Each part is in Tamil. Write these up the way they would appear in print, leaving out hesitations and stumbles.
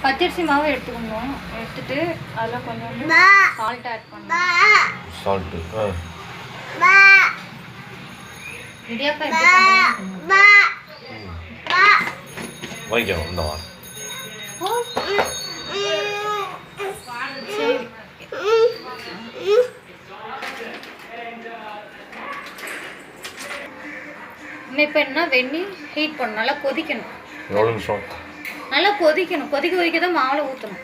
பச்சரிசி மாவு எடுத்துக்கணும். எடுத்துட்டு அதில் கொஞ்சம் சால்ட் ஆட் பண்ணணும். சால்ட்டு இடியாப்பம் எப்படி பண்ணுறது? வைக்கணும் இந்த வாரம். சரி. இப்போ என்ன வெந்நீர் ஹீட் பண்ணணும். நல்லா கொதிக்கணும். எவ்வளோ நிமிஷம்? நல்லா கொதிக்கணும். கொதிக்க கொதிக்க தான் மாவில் ஊற்றணும்.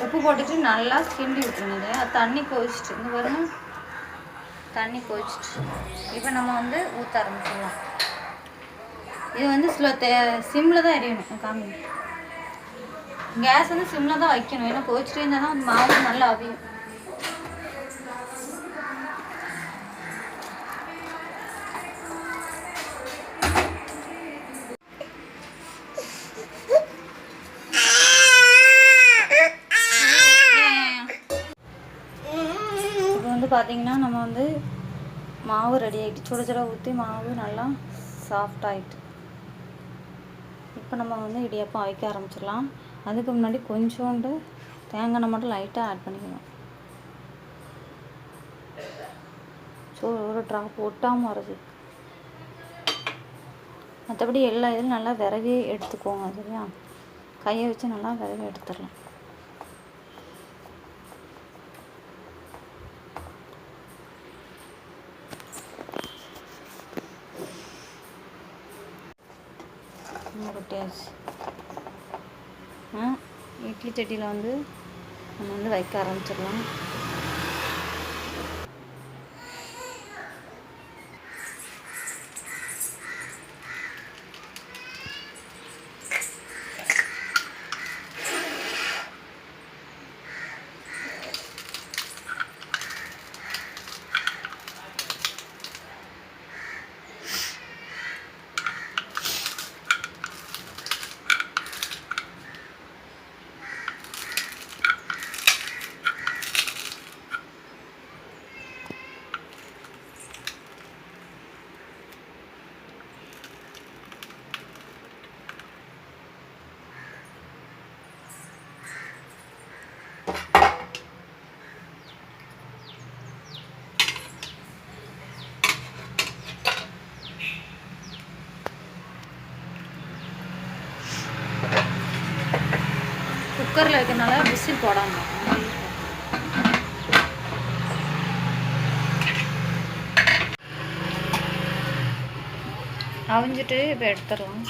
உப்பு போட்டுட்டு நல்லா கிண்டி விட்டுருங்க. அது தண்ணி கொதிச்சிட்டு இங்கே பாருங்க, தண்ணி கொதிச்சிட்டு இப்போ நம்ம வந்து ஊற்ற ஆரம்பிச்சிடலாம். இது வந்து சிம்மில் தான் எரியணும். காமி கேஸ் வந்து சிம்மில் தான் வைக்கணும். ஏன்னா கொதிச்சுட்டே இருந்தால் தான் மாவு நல்லா அவியும். பார்த்தீங்கன்னா நம்ம வந்து மாவு ரெடி ஆகிட்டு, சுட சுட ஊற்றி மாவு நல்லா சாஃப்ட் ஆகிட்டு. இப்போ நம்ம வந்து இடியாப்பம் அவிக்க ஆரம்பிச்சிடலாம். அதுக்கு முன்னாடி கொஞ்சோண்டு தேங்காய் எண்ணெய் மட்டும் லைட்டாக ஆட் பண்ணிக்கணும். ஸோ ஒரு ட்ராப் ஒட்டாமல் வருது. மற்றபடி எல்லா இதிலும் நல்லா விரவி எடுத்துக்கோங்க. சரியா? கையை வச்சு நல்லா விரவி எடுத்துடலாம். இட்லி சட்டியில் வந்து நம்ம வந்து வைக்க ஆரம்பிச்சிடலாம். குக்கரில் வைக்கிறனால விசில் போடாமல் அவிஞ்சிட்டு இப்போ எடுத்துடலாம்.